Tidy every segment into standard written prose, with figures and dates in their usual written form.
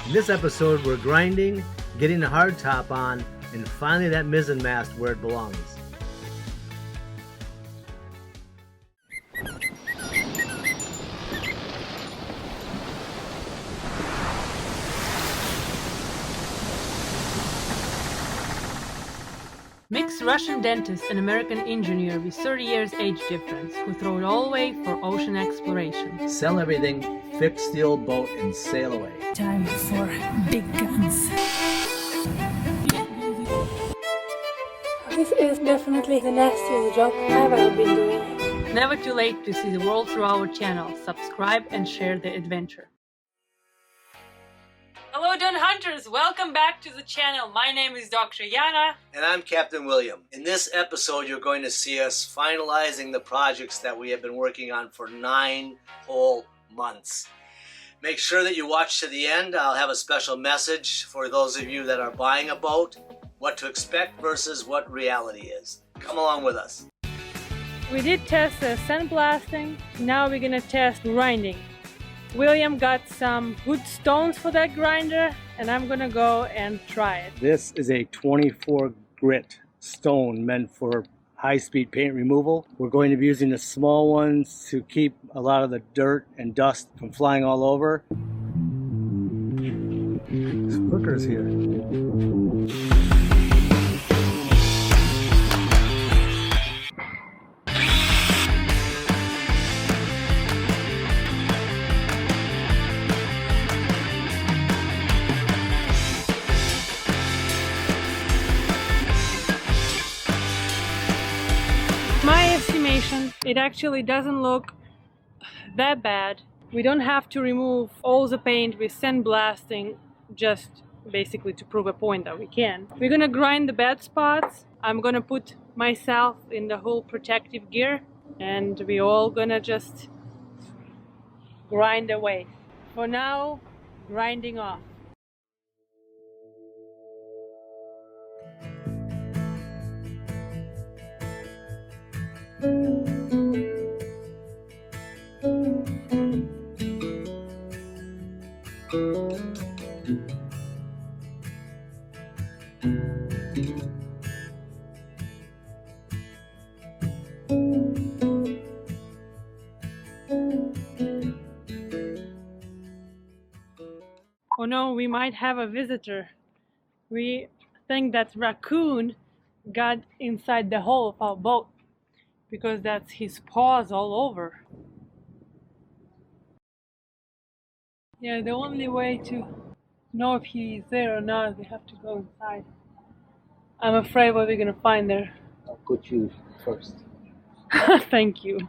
In this episode, we're grinding, getting the hardtop on, and finally that mizzen mast where it belongs. Mixed Russian dentist and American engineer with 30 years age difference who throw it all away for ocean exploration. Sell everything, fix the old boat, and sail away. Time for big guns. This is definitely the nastiest job I've ever been doing. Never too late to see the world through our channel. Subscribe and share the adventure. Hello Don Hunters, welcome back to the channel. My name is Dr. Yana. And I'm Captain William. In this episode, you're going to see us finalizing the projects that we have been working on for 9 whole months. Make sure that you watch to the end. I'll have a special message for those of you that are buying a boat, what to expect versus what reality is. Come along with us. We did test the sandblasting. Now we're gonna test grinding. William got some good stones for that grinder, and I'm gonna go and try it. This is a 24 grit stone meant for high-speed paint removal. We're going to be using the small ones to keep a lot of the dirt and dust from flying all over. Hooker's here. My estimation, it actually doesn't look that bad. We don't have to remove all the paint with sandblasting, just basically to prove a point that we can. We're gonna grind the bad spots. I'm gonna put myself in the whole protective gear, and we're all gonna just grind away. For now, grinding off. Oh no, we might have a visitor. We think that raccoon got inside the hull of our boat because that's his paws all over. Yeah, the only way to know if he's there or not, we have to go inside. I'm afraid what we're gonna find there. I'll put you first. Thank you.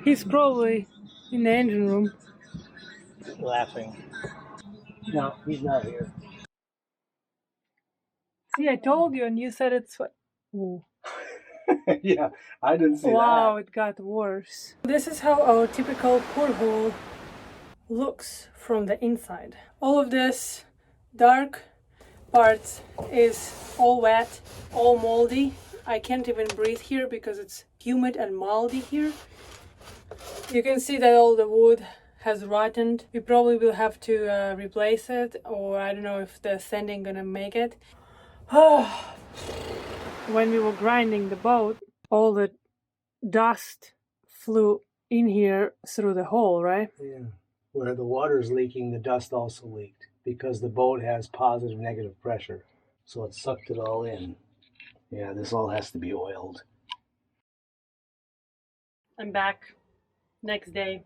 He's probably in the engine room. Laughing. No, he's not here. See, I told you and you said it's... Ooh. Yeah, I didn't see Wow, it got worse. This is how our typical porthole looks from the inside. All of this dark parts is all wet, all moldy. I can't even breathe here because it's humid and moldy here. You can see that all the wood has rotted. We probably will have to replace it, or I don't know if the sanding gonna make it. When we were grinding the boat, all the dust flew in here through the hole, right? Yeah, where the water's leaking, the dust also leaked because the boat has positive negative pressure. So it sucked it all in. Yeah, this all has to be oiled. I'm back next day.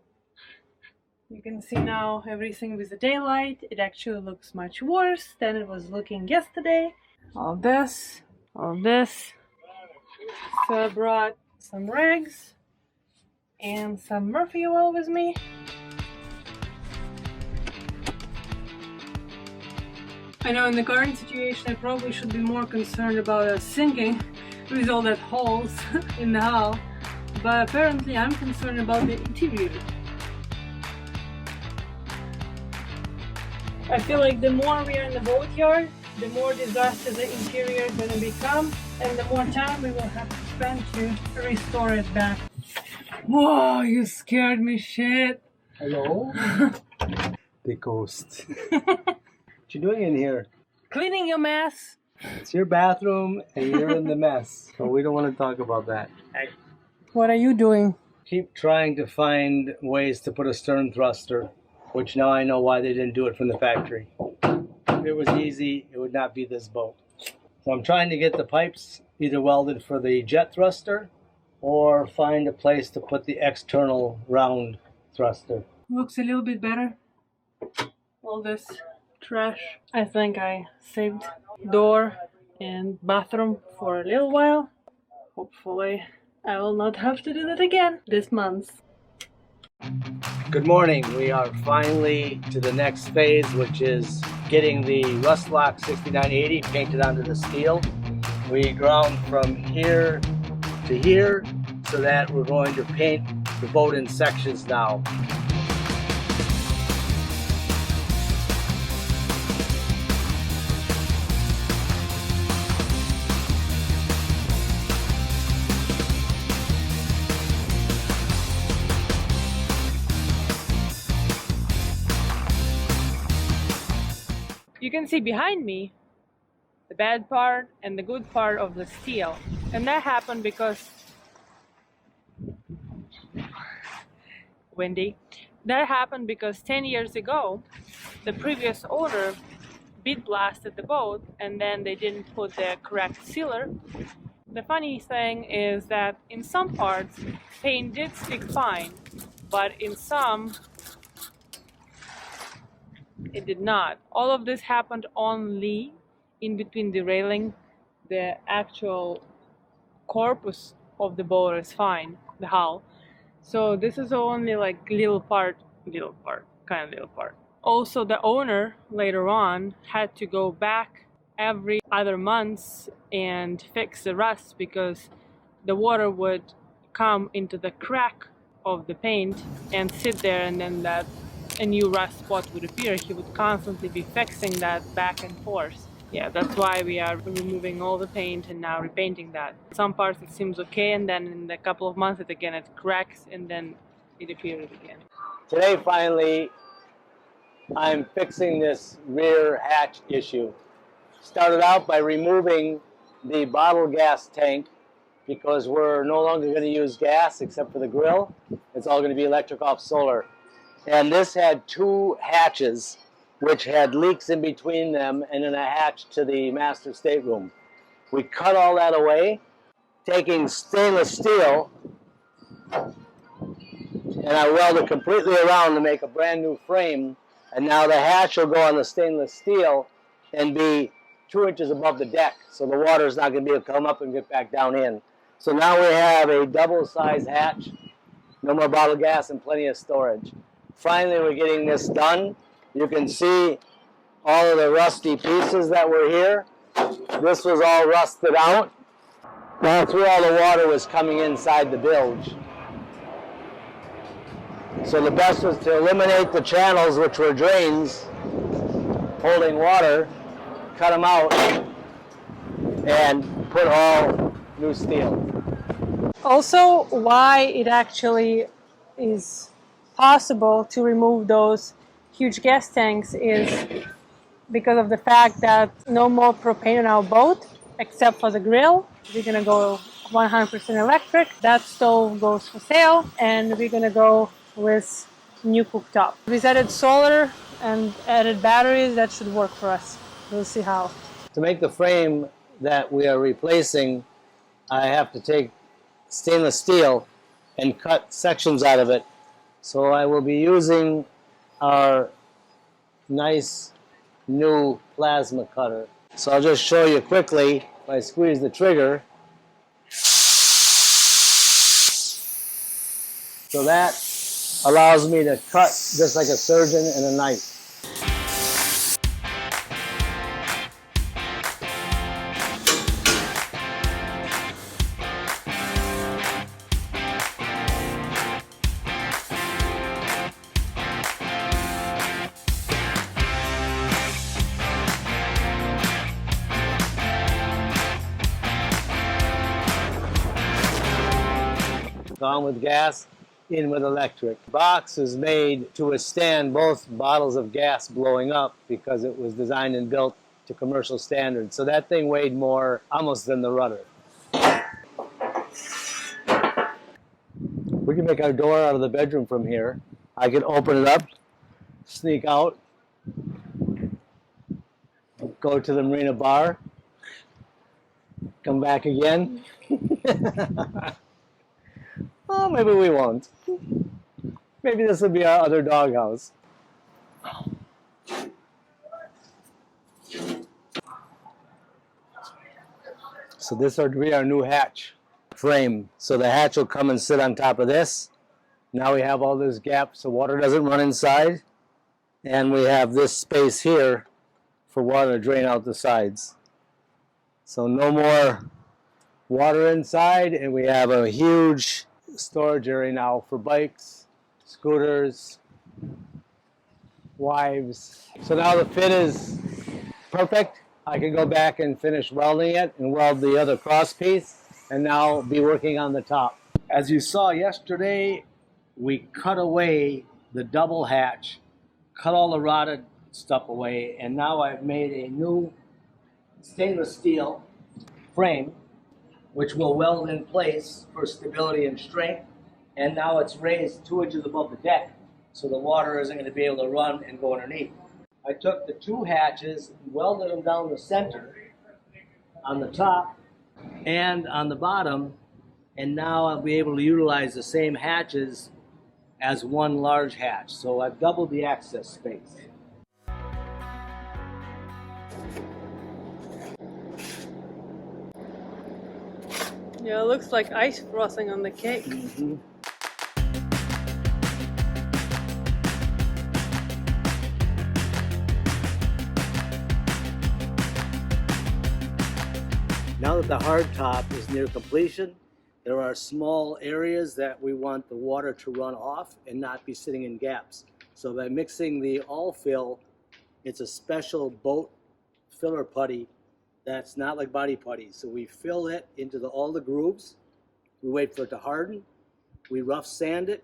You can see now everything with the daylight. It actually looks much worse than it was looking yesterday. All this. So I brought some rags and some Murphy oil with me. I know in the current situation I probably should be more concerned about us sinking with all that holes in the hull, but apparently I'm concerned about the interior. I feel like the more we are in the boatyard, the more disaster the interior is going to become, and the more time we will have to spend to restore it back. Whoa, you scared me shit. Hello? The ghost. What you doing in here? Cleaning your mess. It's your bathroom and you're in the mess, so we don't want to talk about that. What are you doing? Keep trying to find ways to put a stern thruster, which now I know why they didn't do it from the factory. If it was easy, it would not be this boat. So I'm trying to get the pipes either welded for the jet thruster or find a place to put the external round thruster. Looks a little bit better. All this trash. I think I saved door and bathroom for a little while. Hopefully I will not have to do that again this month. Good morning. We are finally to the next phase, which is getting the Rustlock 6980 painted onto the steel. We ground from here to here so that we're going to paint the boat in sections now. You can see behind me the bad part and the good part of the steel. And that happened because That happened because 10 years ago, the previous owner bead blasted the boat and then they didn't put the correct sealer. The funny thing is that in some parts, paint did stick fine, but in some, it did not. All of this happened only in between the railing. The actual corpus of the boat is fine, the hull. So this is only like little part. Also, the owner later on had to go back every other month and fix the rust because the water would come into the crack of the paint and sit there, and then a new rust spot would appear. He would constantly be fixing that back and forth. Yeah, that's why we are removing all the paint and now repainting that. Some parts it seems okay, and then in a couple of months it cracks and then it appears again. Today finally I'm fixing this rear hatch issue. Started out by removing the bottle gas tank because we're no longer going to use gas except for the grill. It's all going to be electric off solar. And this had two hatches which had leaks in between them and then a hatch to the master stateroom. We cut all that away, taking stainless steel, and I welded completely around to make a brand new frame. And now the hatch will go on the stainless steel and be 2 inches above the deck, so the water is not going to be able to come up and get back down in. So now we have a double-size hatch, no more bottle gas, and plenty of storage. Finally, we're getting this done. You can see all of the rusty pieces that were here. This was all rusted out. That's where all the water was coming inside the bilge. So the best was to eliminate the channels, which were drains holding water, cut them out, and put all new steel. Also, why it actually is possible to remove those huge gas tanks is because of the fact that no more propane on our boat except for the grill. We're gonna go 100% electric. That stove goes for sale, and we're gonna go with new cooktop. We've added solar and added batteries. That should work for us. We'll see how. To make the frame that we are replacing, I have to take stainless steel and cut sections out of it. So I will be using our nice new plasma cutter. So I'll just show you quickly. If I squeeze the trigger, so that allows me to cut just like a surgeon and a knife. Gone with gas. in with electric. The box is made to withstand both bottles of gas blowing up because it was designed and built to commercial standards. So that thing weighed more almost than the rudder. We can make our door out of the bedroom from here. I can open it up, sneak out, go to the marina bar, come back again. Oh, maybe we won't. Maybe this will be our other doghouse. So this will be our new hatch frame. So the hatch will come and sit on top of this. Now we have all this gap so water doesn't run inside. And we have this space here for water to drain out the sides. So no more water inside, and we have a huge storage area now for bikes, scooters, wives. So now the fit is perfect. I can go back and finish welding it and weld the other cross piece and now be working on the top. As you saw yesterday, we cut away the double hatch, cut all the rotted stuff away, and now I've made a new stainless steel frame which will weld in place for stability and strength, and now it's raised 2 inches above the deck so the water isn't going to be able to run and go underneath. I took the 2 hatches, welded them down the center on the top and on the bottom, and now I'll be able to utilize the same hatches as one large hatch. So I've doubled the access space. Yeah, it looks like ice frosting on the cake. Mm-hmm. Now that the hardtop is near completion, there are small areas that we want the water to run off and not be sitting in gaps. So by mixing the all-fill, it's a special boat filler putty that's not like body putty. So we fill it into all the grooves, we wait for it to harden, we rough sand it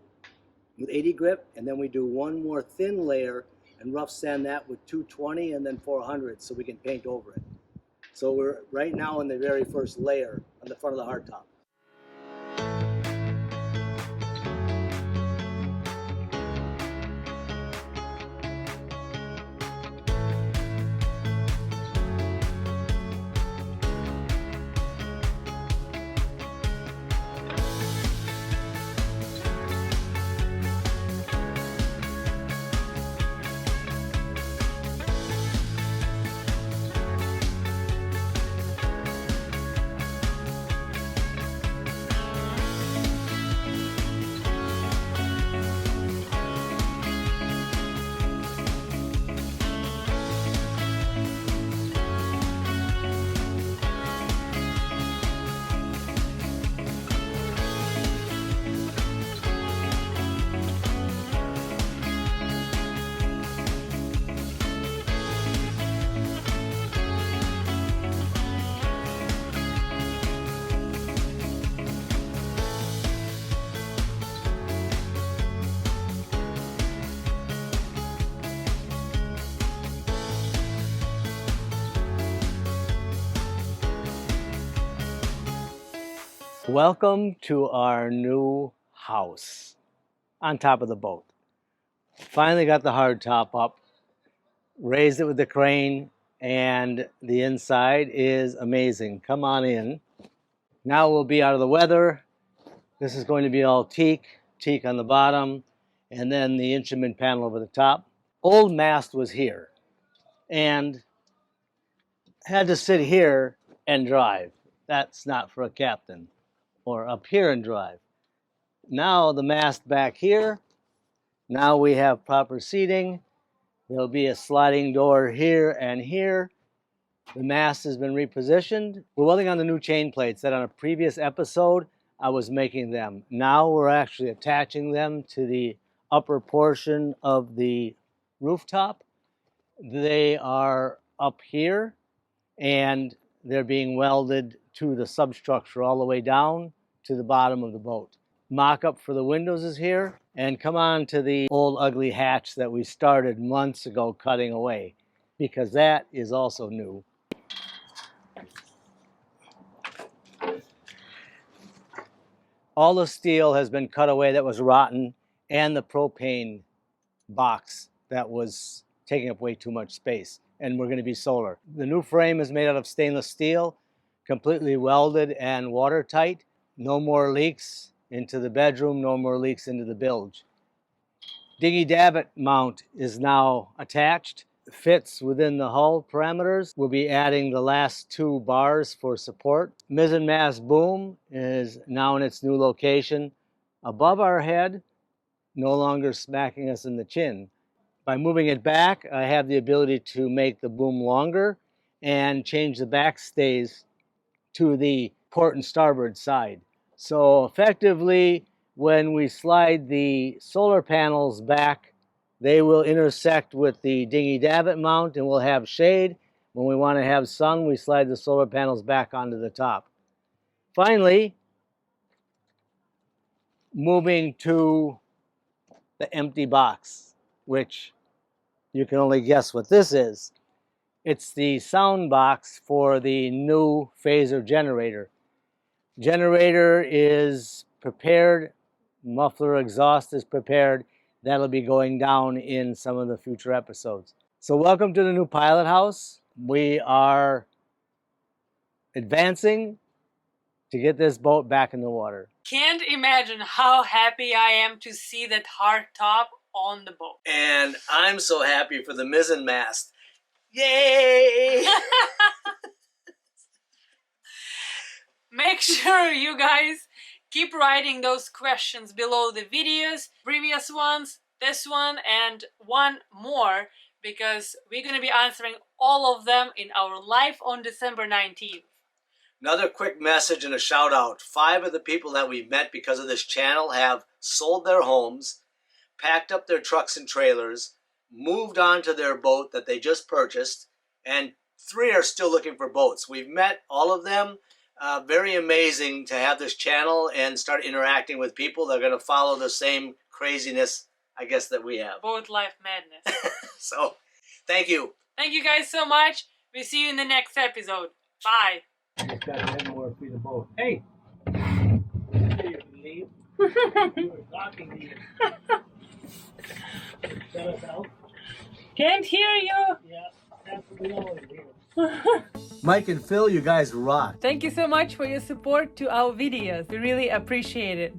with 80 grip, and then we do one more thin layer and rough sand that with 220 and then 400 so we can paint over it. So we're right now in the very first layer on the front of the hardtop. Welcome to our new house on top of the boat. Finally got the hardtop up, raised it with the crane, and the inside is amazing. Come on in. Now we'll be out of the weather. This is going to be all teak on the bottom, and then the instrument panel over the top. Old mast was here and had to sit here and drive. That's not for a captain. Or up here and drive. Now the mast back here. Now we have proper seating. There'll be a sliding door here and here. The mast has been repositioned. We're welding on the new chain plates that on a previous episode I was making them. Now we're actually attaching them to the upper portion of the rooftop. They are up here and they're being welded to the substructure all the way down to the bottom of the boat. mock-up for the windows is here. And come on to the old ugly hatch that we started months ago cutting away, because that is also new. All the steel has been cut away that was rotten, and the propane box that was taking up way too much space, and we're going to be solar. The new frame is made out of stainless steel, completely welded and watertight. No more leaks into the bedroom, no more leaks into the bilge. Dinghy davit mount is now attached, fits within the hull parameters. We'll be adding the last 2 bars for support. Mizzen mast boom is now in its new location above our head, no longer smacking us in the chin. By moving it back, I have the ability to make the boom longer and change the back stays to the port and starboard side. So effectively, when we slide the solar panels back, they will intersect with the dinghy davit mount and we'll have shade. When we want to have sun, we slide the solar panels back onto the top. Finally, moving to the empty box, which you can only guess what this is. It's the sound box for the new phaser generator. Generator is prepared, muffler exhaust is prepared. That'll be going down in some of the future episodes. So welcome to the new pilot house. We are advancing to get this boat back in the water. Can't imagine how happy I am to see that hardtop on the boat. And I'm so happy for the mizzen mast. Yay! Make sure you guys keep writing those questions below the videos, previous ones, this one, and one more, because we're going to be answering all of them in our live on December 19th. Another quick message and a shout out. 5 of the people that we've met because of this channel have sold their homes, packed up their trucks and trailers, moved on to their boat that they just purchased, and 3 are still looking for boats. We've met all of them. Very amazing to have this channel and start interacting with people that are going to follow the same craziness, I guess, that we have. BOATLIFE madness. So, thank you. Thank you guys so much. We'll see you in the next episode. Bye. Just got 10 more feet of boat. Hey! You leave. You were talking to you. Shut us out. Can't hear you. Yeah, that's what we always do. Mike and Phil, you guys rock. Thank you so much for your support to our videos. We really appreciate it.